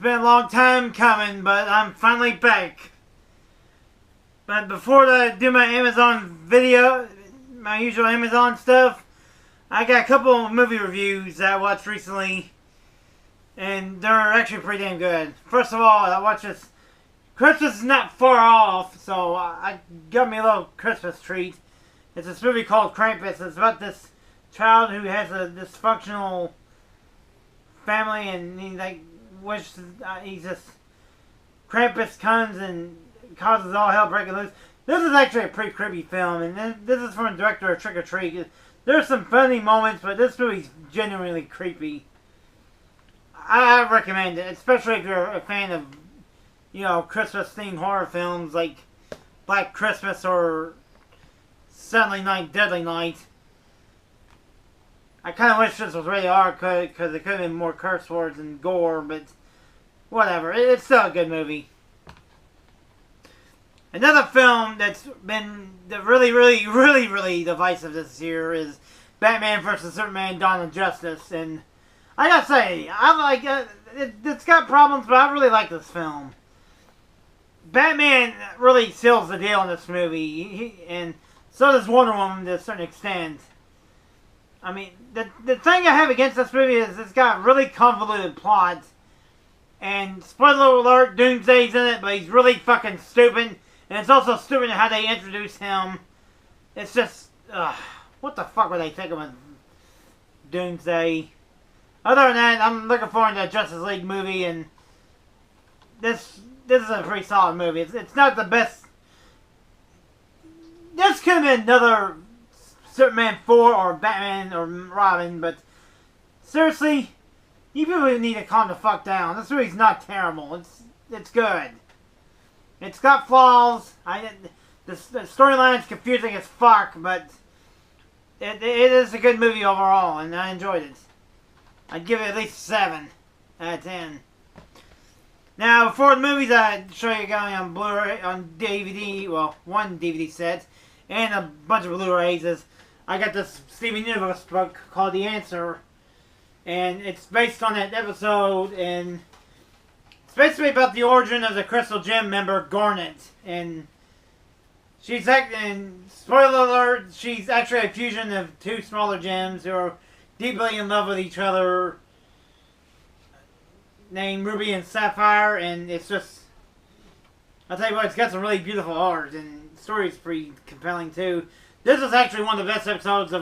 been a long time coming, but I'm finally back. But before I do my Amazon video, my usual Amazon stuff, I got a couple of movie reviews that I watched recently, and they're actually pretty damn good. First of all, I watched this. Christmas is not far off, so I got me a little Christmas treat. It's this movie called Krampus. It's about this child who has a dysfunctional family, and he wishes he's just Krampus comes and causes all hell breaking loose. This is actually a pretty creepy film, and this is from the director of Trick or Treat. There's some funny moments, but this movie's genuinely creepy. I recommend it, especially if you're a fan of, Christmas-themed horror films like Black Christmas or Silent Night, Deadly Night. I kind of wish this was rated R because it could have been more curse words and gore, but whatever. It's still a good movie. Another film that's been really divisive this year is Batman vs. Superman: Dawn of Justice. And I gotta say, I like it. It's got problems, but I really like this film. Batman really seals the deal in this movie, and so does Wonder Woman to a certain extent. I mean, the thing I have against this movie is it's got really convoluted plot. And spoiler alert, Doomsday's in it, but he's really fucking stupid. And it's also stupid how they introduce him. It's just, what the fuck were they thinking with Doomsday? Other than that, I'm looking forward to the Justice League movie, and this is a pretty solid movie. It's not the best. This could have been another Superman 4 or Batman or Robin, but seriously, you people need to calm the fuck down. This movie's not terrible. It's good. It's got flaws. The storyline's confusing as fuck, but it is a good movie overall, and I enjoyed it. I'd give it at least 7 out of 10. Now, before the movies, I'd show you guys on Blu-ray, on DVD, well, one DVD set, and a bunch of Blu-rays. I got this Steven Universe book called The Answer, and it's based on that episode, and it's basically about the origin of the Crystal Gem member, Garnet, and spoiler alert, she's actually a fusion of two smaller gems who are deeply in love with each other, named Ruby and Sapphire, and it's just, I'll tell you what, it's got some really beautiful art, and the story's pretty compelling too. This is actually one of the best episodes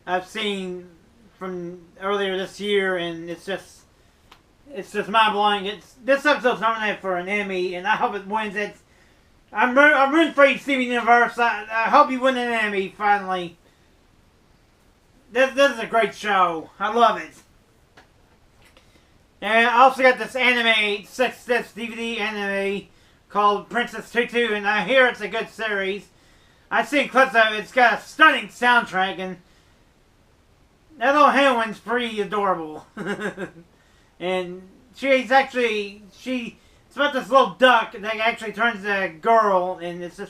I've seen from earlier this year, and it's just mind-blowing. This episode's nominated for an Emmy, and I hope it wins it. I'm rooting for you, Steven Universe. I hope you win an Emmy, finally. This is a great show. I love it. And I also got this anime, 6-disc DVD anime called Princess Tutu, and I hear it's a good series. I've seen clips of it. It's got a stunning soundtrack, and that little heroine's pretty adorable. And it's about this little duck that actually turns into a girl, and it's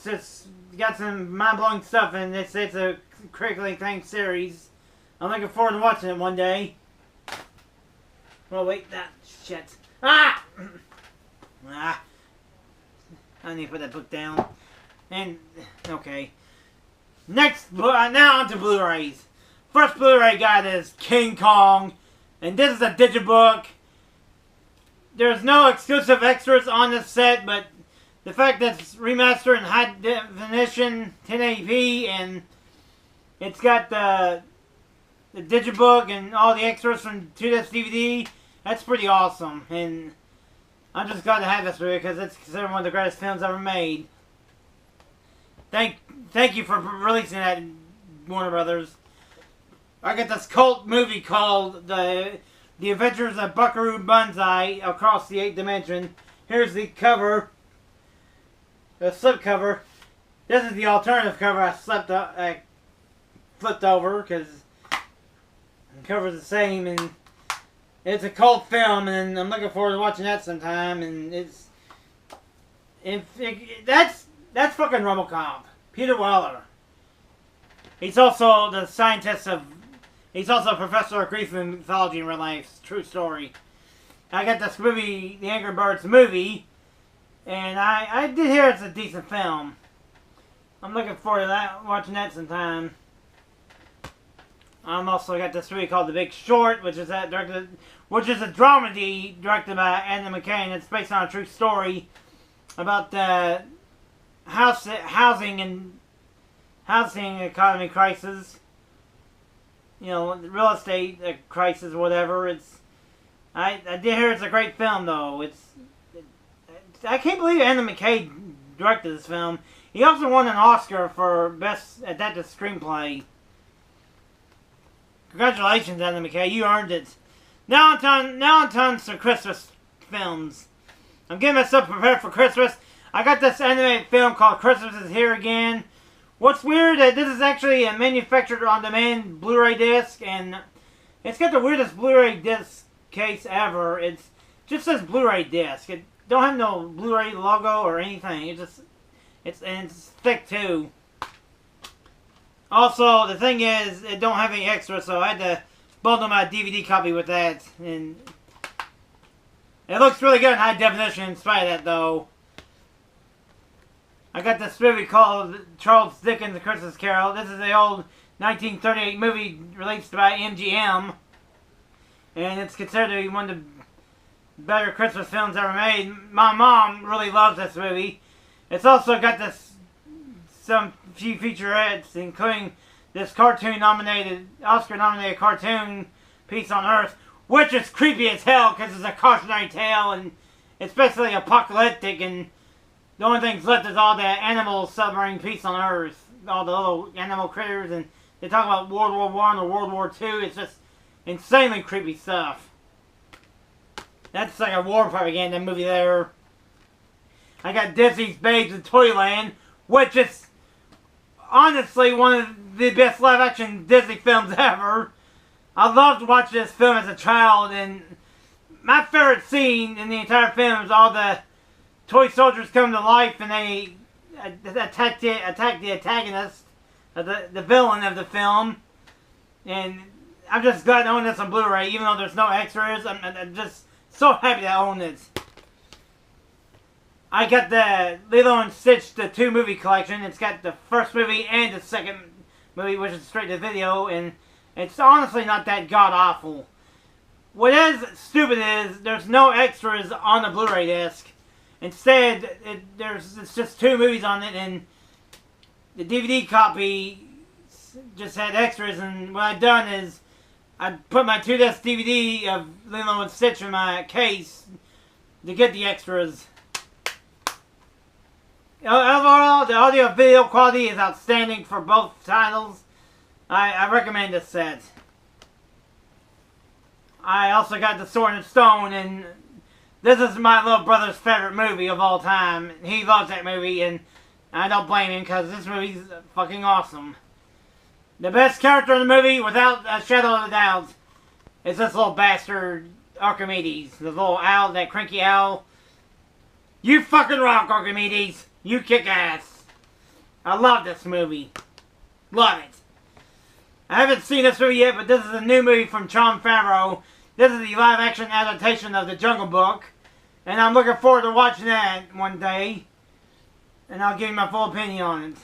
just got some mind-blowing stuff, and it's a critically acclaimed series. I'm looking forward to watching it one day. Oh wait, that shit. Ah! I need to put that book down. And, okay. Next, now on to Blu-rays. First Blu-ray got is King Kong. And this is a digibook. There's no exclusive extras on this set, but the fact that it's remastered in high definition, 1080p, and it's got the digibook and all the extras from 2-disc DVD, that's pretty awesome. And I'm just glad to have this movie because it's considered one of the greatest films ever made. Thank you for releasing that, Warner Brothers. I got this cult movie called The Adventures of Buckaroo Banzai Across the 8th Dimension. Here's the cover. The slipcover. This is the alternative cover I flipped over because the cover's the same, and it's a cult film, and I'm looking forward to watching that sometime. And that's fucking RoboCop. Peter Weller. He's also the scientist of He's also a professor of Greek mythology in real life. True story. I got this movie, The Angry Birds movie, and I did hear it's a decent film. I'm looking forward to that, watching that sometime. I'm also got this movie called The Big Short, which is a dramedy directed by Adam McKay. It's based on a true story about the housing economy crisis. You know, real estate crisis, whatever. I did hear it's a great film though. I can't believe Adam McKay directed this film. He also won an Oscar for Best Adapted Screenplay. Congratulations, Adam McKay. You earned it. Now on to some Christmas films. I'm getting myself prepared for Christmas. I got this animated film called Christmas Is Here Again. What's weird that this is actually a manufactured on-demand Blu-ray disc, and it's got the weirdest Blu-ray disc case ever. It just says Blu-ray disc. It don't have no Blu-ray logo or anything. It's thick too. Also, the thing is, it don't have any extras, so I had to bundle my DVD copy with that. And it looks really good in high definition in spite of that, though. I got this movie called Charles Dickens' A Christmas Carol. This is the old 1938 movie released by MGM. And it's considered to be one of the better Christmas films ever made. My mom really loves this movie. It's also got some few featurettes, including this Oscar-nominated cartoon, Peace on Earth, which is creepy as hell because it's a cautionary tale and it's basically apocalyptic, and the only things left is all the animals celebrating peace on Earth, all the little animal critters, and they talk about World War I or World War II. It's just insanely creepy stuff. That's like a war propaganda movie there. I got Disney's Babes in Toyland, which is honestly one of the best live-action Disney films ever. I loved watching this film as a child, and my favorite scene in the entire film is all the toy soldiers come to life and they attack the antagonist, the villain of the film. And I'm just glad to own this on Blu-ray, even though there's no extras. I'm just so happy to own it. I got the Lilo and Stitch, the 2 movie collection. It's got the first movie and the second movie, which is straight to video, and it's honestly not that god-awful. What is stupid is there's no extras on the Blu-ray disc. Instead, it's just 2 movies on it, and the DVD copy just had extras, and what I've done is I put my 2-disc DVD of Lilo and Stitch in my case to get the extras. Overall, the audio-video quality is outstanding for both titles. I recommend this set. I also got The Sword and Stone, and this is my little brother's favorite movie of all time. He loves that movie, and I don't blame him because this movie's fucking awesome. The best character in the movie, without a shadow of a doubt, is this little bastard, Archimedes. The little owl, that cranky owl. You fucking rock, Archimedes! You kick ass! I love this movie. Love it. I haven't seen this movie yet, but this is a new movie from Jon Favreau. This is the live-action adaptation of The Jungle Book. And I'm looking forward to watching that one day. And I'll give you my full opinion on it.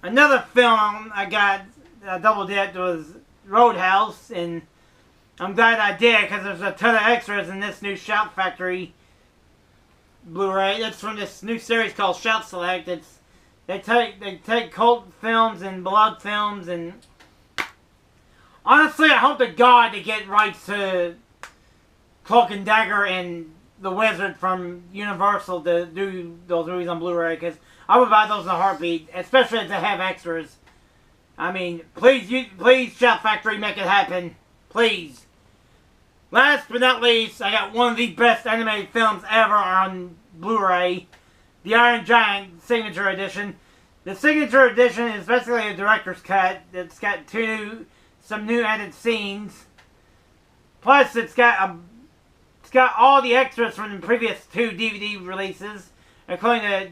Another film I got double-dipped was Roadhouse. And I'm glad I did because there's a ton of extras in this new Shout Factory Blu-ray. It's from this new series called Shout Select. They take cult films and beloved films, and honestly, I hope to God they get rights to Cloak and Dagger and The Wizard from Universal to do those movies on Blu-ray, because I would buy those in a heartbeat, especially if they have extras. I mean, please, Shout Factory, make it happen, please. Last but not least, I got one of the best animated films ever on Blu-ray, The Iron Giant Signature Edition. The Signature Edition is basically a director's cut. It's got some new added scenes. Plus, it's got all the extras from the previous 2 DVD releases, including a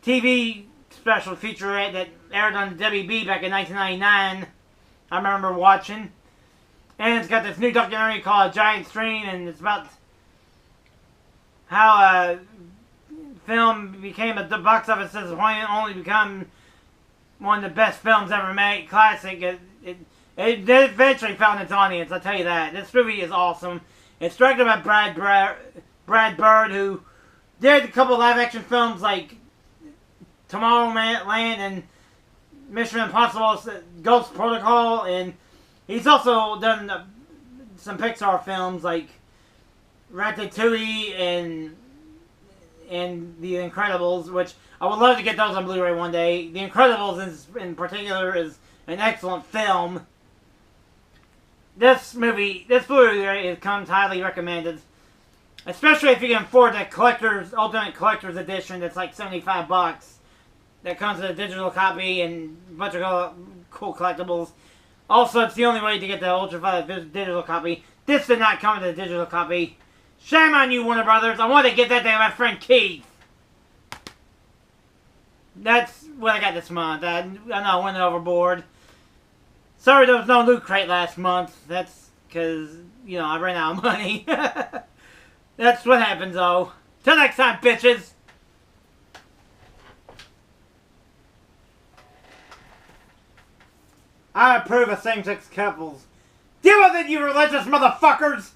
TV special featurette that aired on WB back in 1999. I remember watching. And it's got this new documentary called Giant Stream, and it's about how film became a box office disappointment, only become one of the best films ever made. Classic. It eventually found its audience, I'll tell you that. This movie is awesome. It's directed by Brad Bird, who did a couple live action films like Tomorrowland and Mission Impossible Ghost Protocol, and he's also done some Pixar films like Ratatouille and The Incredibles, which I would love to get those on Blu-ray one day. The Incredibles in particular is an excellent film. This Blu-ray comes highly recommended, especially if you can afford the Ultimate Collector's Edition. That's like $75. That comes with a digital copy and a bunch of cool collectibles. Also, it's the only way to get the ultraviolet digital copy. This did not come with a digital copy. Shame on you, Warner Brothers. I wanted to get that to my friend Keith. That's what I got this month. I know I went overboard. Sorry there was no Loot Crate last month. That's because, you know, I ran out of money. That's what happens, though. Till next time, bitches. I approve of same-sex couples. Deal with it, you religious motherfuckers!